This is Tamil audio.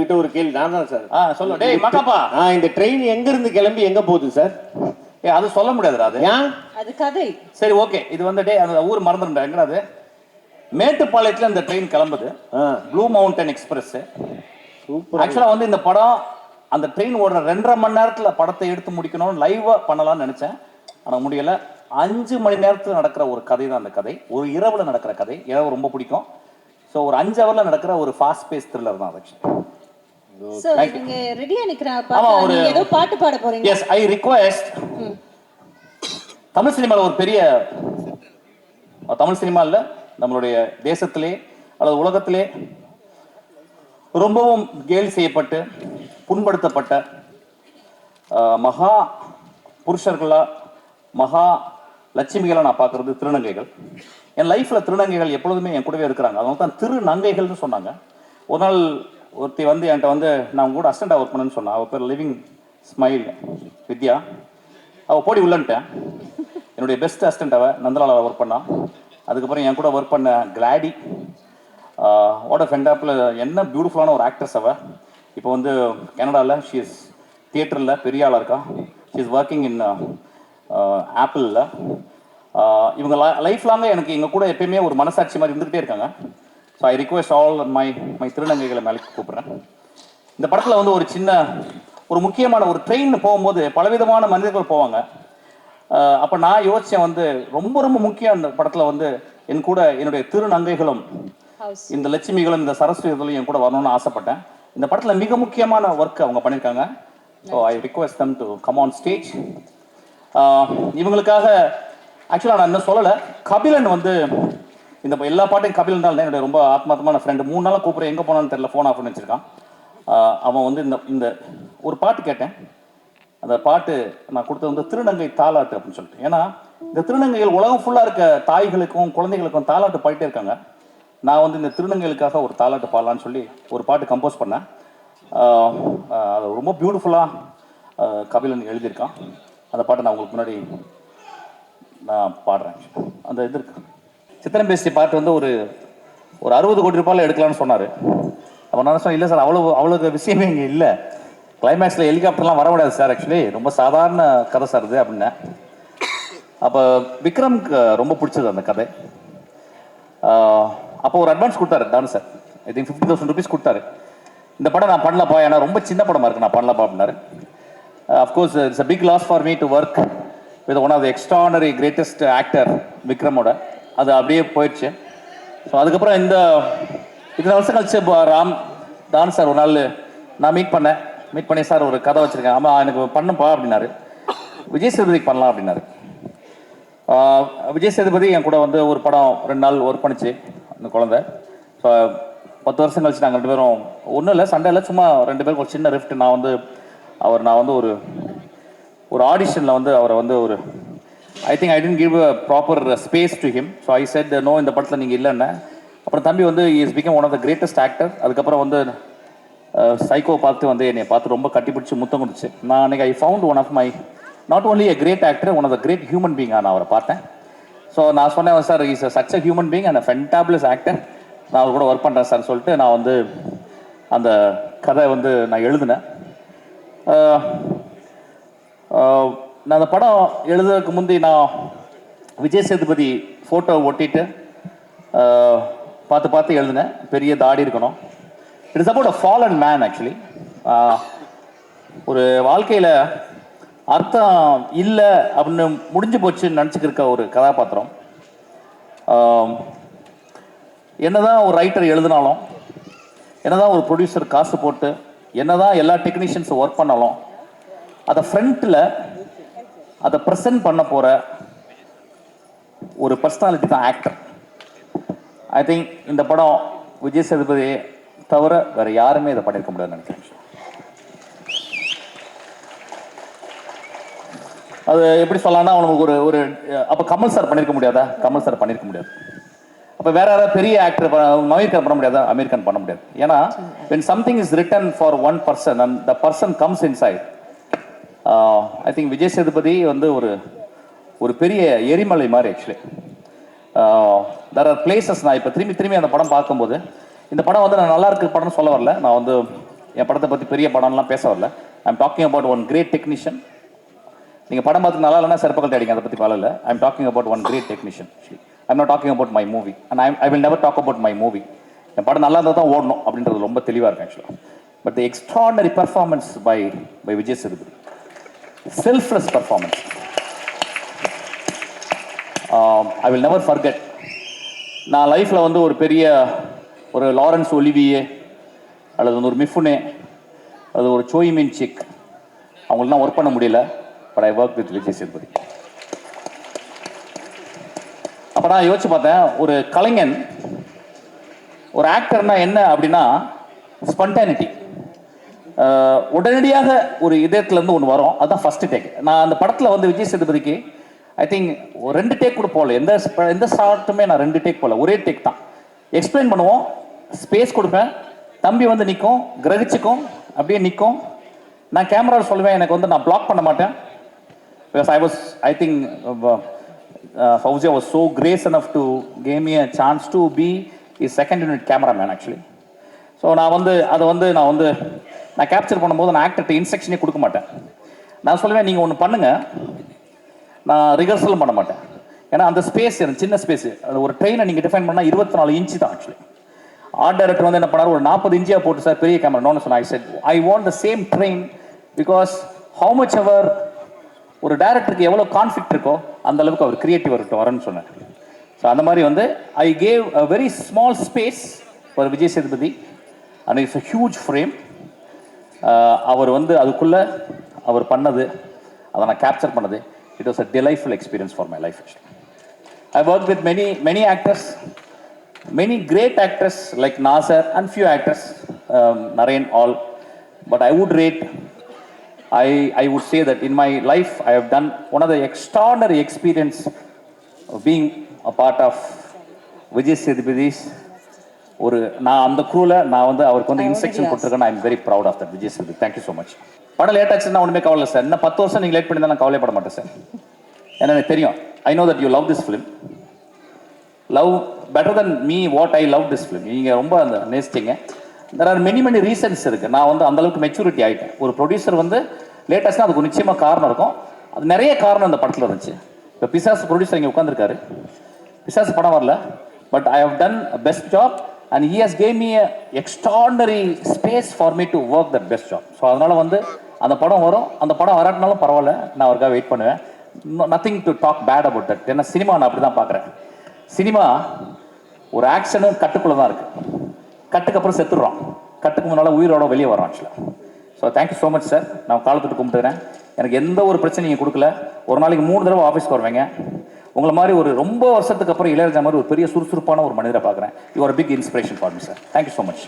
கிட்ட ஒரு கேள்வி நான் தான் சார். சொல்லு டேய் மக்காப்பா. இந்த ட்ரெயின் எங்க இருந்து கிளம்பி எங்க போகுது சார்? அது சொல்ல முடியாதுடா அது. ஏன்? அது கதை. சரி ஓகே, இது வந்து டே அந்த ஊர் மறந்துட்டேன். எங்கடா அது? மேட்டுப்பாளையத்துல இந்த ட்ரெயின் கிளம்புது. Blue Mountain Express. சூப்பர். ஆக்சுவலா வந்து இந்த படம் அந்த ட்ரெயின் ஓடுற 2.5 மணி நேரத்துல படத்தை எடுத்து முடிக்கணும், லைவா பண்ணலாம்னு நினைச்சேன். ஆனா முடியல. 5 மணி நேரத்துல நடக்கிற ஒரு கதை தான் அந்த கதை. ஒரு இரவுல நடக்கிற கதை. இரவு ரொம்ப பிடிக்கும். ஸோ ஒரு 5 ஹவர்ல நடக்கிற ஒரு ஃபாஸ்ட் பேஸ் த்ரில்லர் தான் ஆக்சுவலி. சார் நீங்க ரெடியா நிக்கறாங்க ஆமா, பாத்து நீங்க ஏதோ பாட்டு பாட போறீங்க. S, I request. தமிழ் சினிமாவில் ஒரு பெரிய தமிழ் சினிமா இல்ல, நம்மளுடைய தேசத்திலே அல்லது உலகத்திலே ரொம்பவும் கேலி செய்யப்பட்டு புண்படுத்தப்பட்ட மகா புருஷர்களா மகா லட்சுமிகளை நான் பார்க்கறது திருநங்கைகள். என் லைஃப்ல திருநங்கைகள் எப்பொழுதுமே என் கூடவே இருக்கிறாங்க. அதனால தான் திருநங்கைகள்னு சொன்னாங்க. ஒரு நாள் ஒருத்தி வந்து என்கிட்ட வந்து நான் கூட அசிஸ்டண்டாக ஒர்க் பண்ணேன்னு சொன்னான். அவள் பேர் லிவிங் ஸ்மைல் வித்யா. அவள் போடி உள்ளன்ட்டேன். என்னுடைய பெஸ்ட் அசிஸ்டண்ட் அவள் நந்தலாவில் ஒர்க் பண்ணான். அதுக்கப்புறம் என் கூட ஒர்க் பண்ண கிளாடி வாட் ஆஃப் எண்டாப்பில் என்ன பியூட்டிஃபுல்லான ஒரு ஆக்ட்ரஸ் அவள். இப்போ வந்து கனடாவில் ஷீ இஸ் தியேட்டரில் பெரிய ஆளாக இருக்கா. ஷீ இஸ் ஒர்க்கிங் இன் ஆப்பிளில். இவங்க லைஃப் லாங்காக எனக்கு எங்கள் கூட எப்பயுமே ஒரு மனசாட்சி மாதிரி இருந்துகிட்டே இருக்காங்க. So I request all my திருநங்கைகளை மேலே கூப்பிட்றேன். இந்த படத்தில் வந்து ஒரு சின்ன ஒரு முக்கியமான ஒரு ட்ரெயின் போகும்போது பலவிதமான மனிதர்கள் போவாங்க. அப்போ நான் யோசித்தேன் வந்து ரொம்ப ரொம்ப முக்கியம் அந்த படத்தில் வந்து என் கூட என்னுடைய திருநங்கைகளும் இந்த லட்சுமிகளும் இந்த சரஸ்வதிகளும் என் கூட வரணும்னு ஆசைப்பட்டேன். இந்த படத்தில் மிக முக்கியமான ஒர்க் அவங்க பண்ணியிருக்காங்க. So I request them to come on stage. இவங்களுக்காக ஆக்சுவலாக நான் இன்னும் சொல்லலை. கபிலன் வந்து இந்த எல்லா பாட்டையும் கபிலன் தான் என்னுடைய ரொம்ப ஆத்மார்த்தமான ஃப்ரெண்டு. 3 நாளாக கூப்பிட்றேன், எங்கே போனான்னு தெரியல, ஃபோன் ஆஃப் பண்ணி வச்சிருக்கான். அவன் வந்து இந்த ஒரு பாட்டு கேட்டேன். அந்த பாட்டு நான் கொடுத்தது வந்து திருநங்கை தாலாட்டு அப்படின்னு சொல்லிட்டு. ஏன்னா இந்த திருநங்கைகள் உலகம் ஃபுல்லாக இருக்க தாய்களுக்கும் குழந்தைகளுக்கும் தாலாட்டு பாடிட்டே இருக்காங்க. நான் வந்து இந்த திருநங்கைகளுக்காக ஒரு தாலாட்டு பாடலான்னு சொல்லி ஒரு பாட்டு கம்போஸ் பண்ணேன். அது ரொம்ப பியூட்டிஃபுல்லாக கபிலன் எழுதியிருக்கான். அந்த பாட்டை நான் உங்களுக்கு முன்னாடி நான் பாடுறேன். அந்த இது இருக்கு, சித்திரம் பேசி பாட்டு வந்து ஒரு 60 கோடி ரூபாயில் எடுக்கலாம்னு சொன்னார். அப்போ நான் சொன்னேன், இல்லை சார் அவ்வளோ விஷயமே இங்கே இல்லை, கிளைமேக்ஸில் ஹெலிகாப்டர்லாம் வர முடியாது சார், ஆக்சுவலி ரொம்ப சாதாரண கதை சார் இது அப்படின்னேன். அப்போ விக்ரம்க்கு ரொம்ப பிடிச்சது அந்த கதை. அப்போ ஒரு அட்வான்ஸ் கொடுத்தாரு டான் சார். ஐ திங்க் 50,000 rupees கொடுத்தாரு. இந்த படம் நான் பண்ணலப்பா, ஏன்னா ரொம்ப சின்ன படமாக இருக்குது, நான் பண்ணலப்பா அப்படின்னாரு. Of course it's a big loss for me to work with one of the extraordinary greatest actor விக்ரமோட. அது அப்படியே போயிடுச்சு. ஸோ அதுக்கப்புறம் இந்த இத்தனை வருஷம் கழிச்சு டான் சார் ஒரு நாள் நான் மீட் பண்ணி சார் ஒரு கதை வச்சுருக்கேன், ஆமாம் எனக்கு பண்ணுப்பா அப்படின்னாரு. விஜய் சேதுபதிக்கு பண்ணலாம் அப்படின்னாரு. விஜய் சேதுபதி என் கூட வந்து ஒரு படம் 2 நாள் ஒர்க் பண்ணிச்சு அந்த குழந்தை. ஸோ 10 வருஷம் கழிச்சு நாங்கள் 2 பேரும் ஒன்றும் இல்லை, சண்டையில் சும்மா 2 பேருக்கு ஒரு சின்ன ரிஃப்ட். நான் வந்து ஒரு ஆடிஷனில் வந்து அவரை வந்து ஒரு I think I tend give a proper space to him. So I said no, இந்த படத்தில் நீங்கள் இல்லைன்னு. அப்புறம் தம்பி வந்து is become one of the greatest actor. அதுக்கப்புறம் வந்து சைக்கோ பார்த்து வந்து என்னை பார்த்து ரொம்ப கட்டிப்பிடிச்சு முத்தம் கொடுத்துச்சு. நான் அன்றைக்கி I found one of my not only a great actor, one of the great human being நான் அவரை பார்த்தேன். ஸோ நான் சொன்னேன், sir is such a human being and a fantabulous actor, நான் அவர் கூட ஒர்க் பண்ணுறேன் சார் சொல்லிட்டு நான் வந்து அந்த கதை வந்து நான் எழுதினேன். நான் அந்த படம் எழுதுறதுக்கு முந்தி நான் விஜய் சேதுபதி ஃபோட்டோ ஒட்டிட்டு பார்த்து எழுதினேன். பெரிய தாடி இருக்கணும். It is about a fallen man actually. ஒரு வாழ்க்கையில் அர்த்தம் இல்லை அப்படின்னு முடிஞ்சு போச்சுன்னு நினச்சிக்கிருக்க ஒரு கதாபாத்திரம். என்னதான் ஒரு ரைட்டர் எழுதினாலும், என்னதான் ஒரு ப்ரொடியூசர் காசு போட்டு, என்னதான் எல்லா டெக்னீஷியன்ஸும் ஒர்க் பண்ணாலும், அதை ஃப்ரண்ட்டில் அதை ப்ரெசென்ட் பண்ண போகிற ஒரு பர்சனாலிட்டி தான் ஆக்டர். ஐ திங்க் இந்த படம் விஜய் சேதுபதி தவிர வேற யாருமே இதை பண்ணியிருக்க முடியாதுன்னு நினைக்கிறேன். அது எப்படி சொல்லலாம்னா, அவனுக்கு ஒரு அப்போ கமல் சார் பண்ணியிருக்க முடியாதா? கமல் சார் பண்ணியிருக்க முடியாது. அப்போ வேற யாராவது பெரிய ஆக்டர் அமெரிக்கன் பண்ண முடியாதா? அமெரிக்கன் பண்ண முடியாது. ஏன்னா when something is written for one person and the person comes inside, I think Vijay Sethupathi வந்து ஒரு பெரிய எரிமலை மாதிரி ஆக்சுவலி. There are places. நான் இப்போ திரும்பி அந்த படம் பார்க்கும்போது, இந்த படம் வந்து நான் நல்லா இருக்கு படம்னு சொல்ல வரல, நான் வந்து என் படத்தை பற்றி பெரிய படம்லாம் பேச வரல. I'm talking about one great technician. நீங்கள் படம் பார்த்து நல்லா இல்லைன்னா செருப்பக்கல் அடிங்க, அதை பற்றி பரவாயில்ல. I'm talking about one great technician. I'm not talking about my movie and I will never talk about my movie. என் படம் நல்லா இருந்தால் தான் ஓடணும் அப்படின்றது ரொம்ப தெளிவாக இருக்கும் ஆக்சுவலாக. But the extraordinary performance by Vijay Sethupathi, selfless performance, I will never forget. நான் லைஃப்பில் வந்து ஒரு பெரிய ஒரு லாரன்ஸ் ஒலிவியே அல்லது வந்து ஒரு மிஃபுனே அல்லது ஒரு சோய்மின் சிக் அவங்களுக்குலாம் ஒர்க் பண்ண முடியல. But I work with Vijay Sethupathi. அப்போ நான் யோசிச்சு பார்த்தேன், ஒரு கலைஞன், ஒரு ஆக்டர்னா என்ன அப்படின்னா ஸ்பண்டானிட்டி. உடனடியாக ஒரு இதயத்துலேருந்து ஒன்று வரும், அதுதான் ஃபர்ஸ்ட் டேக். நான் அந்த படத்தில் வந்து விஜய் சேதுபதிக்கு ஐ திங்க் 2 டேக் கூட போகல. எந்த ஷார்ட்டுமே நான் 2 டேக் போகல, ஒரே டேக் தான். எக்ஸ்பிளைன் பண்ணுவோம், ஸ்பேஸ் கொடுப்பேன், தம்பி வந்து நிற்கும், கிரகிச்சுக்கும், அப்படியே நிற்கும். நான் கேமராவில் சொல்லுவேன், எனக்கு வந்து நான் பிளாக் பண்ண மாட்டேன். Because I think Fauzi was so grace enough to give me a chance to be his second unit cameraman actually. So நான் கேப்சர் பண்ணும்போது நான் ஆக்டர்கிட்ட இன்ஸ்ட்ரக்ஷனே கொடுக்க மாட்டேன். நான் சொல்லுவேன், நீங்கள் ஒன்று பண்ணுங்கள், நான் ரிஹர்சலும் பண்ண மாட்டேன். ஏன்னா அந்த ஸ்பேஸ் எனக்கு சின்ன ஸ்பேஸ். அது ஒரு ட்ரெயினை நீங்கள் டிஃபைன் பண்ணால் 24 இன்ச்சு தான் ஆக்சுவலி. ஆர்ட் டைரக்டர் வந்து என்ன பண்ணார், ஒரு 40 இன்ச்சியாக போட்டு சார் பெரிய கேமரா நோன்னு சொன்னேன். ஐ set I want the same train because how much ever ஒரு டைரக்டருக்கு எவ்வளோ கான்ஃப்ளிக்ட் இருக்கோ அந்த அளவுக்கு அவர் கிரியேட்டிவ் வரன்னு சொன்னார். ஸோ அந்த மாதிரி வந்து I gave a very small space for Vijay Sethupathi and it's a huge frame. அவர் வந்து அதுக்குள்ளே அவர் பண்ணது, அதை நான் கேப்சர் பண்ணது, it was a delightful experience for my life. I work with many actors, many great actors like Nasser and few actors, Naren, all. But I would rate, I would say that in my life I have done one of the extraordinary experience of being a part of Vijay Sethupathis. ஒரு நான் அந்த க்ரூவில் நான் வந்து அவருக்கு வந்து இன்ஸ்ட்ரக்ஷன் கொடுத்துருக்கேன். I am very proud of that Vijay Sethupathi. Thank you so much. படம் லேட் ஆச்சுன்னா ஒன்றுமே கவலை சார். இன்னும் 10 வருஷம் நீங்கள் லேட் பண்ணி தான் நான் கவலைப்பட மாட்டேன் சார். ஏன்னா எனக்கு தெரியும், I know that you love this film. Love better than me what I love this film. நீங்கள் ரொம்ப அந்த நேசிச்சிங்க. தெர் ஆர் மெனி ரீசன்ஸ் இருக்குது. நான் வந்து அந்தளவுக்கு மெச்சூரிட்டி ஆகிட்டேன். ஒரு ப்ரொடியூசர் வந்து லேட்டஸ்ட்னா அதுக்கு நிச்சயமாக காரணம் இருக்கும். அது நிறைய காரணம் அந்த படத்தில் இருந்துச்சு. இப்போ பிசாஸ் ப்ரொடியூசர் இங்கே உட்காந்துருக்காரு. பிசாஸ் படம் வரல, but I have done a best job and he has gave me a extraordinary space for me to work that best job. So அதனால் வந்து அந்த படம் வரும். அந்த படம் வராட்டினாலும் பரவாயில்ல, நான் அவருக்காக வெயிட் பண்ணுவேன். Nothing to talk bad about that. ஏன்னா சினிமா நான் அப்படி தான் பார்க்குறேன். சினிமா ஒரு ஆக்ஷனும் கட்டுக்குள்ளே தான் இருக்குது. கட்டுக்கு அப்புறம் செத்துடுறோம், கட்டுக்கு முன்னால் உயிரோட வெளியே வரோம் ஆக்சுவலாக. So thank you so much sir. நான் காலத்துட்டு கும்பிட்டுக்கிறேன். எனக்கு எந்த ஒரு பிரச்சனையும் கொடுக்கல. ஒரு நாளைக்கு 3 தடவை ஆஃபீஸ்க்கு வருவேங்க. உங்களை மாதிரி ஒரு ரொம்ப வருஷத்துக்கு அப்புறம் இளையராஜா மாதிரி ஒரு பெரிய சுறுசுறுப்பான ஒரு மனிதரை பார்க்குறேன். You are big inspiration for me sir. Thank you so much.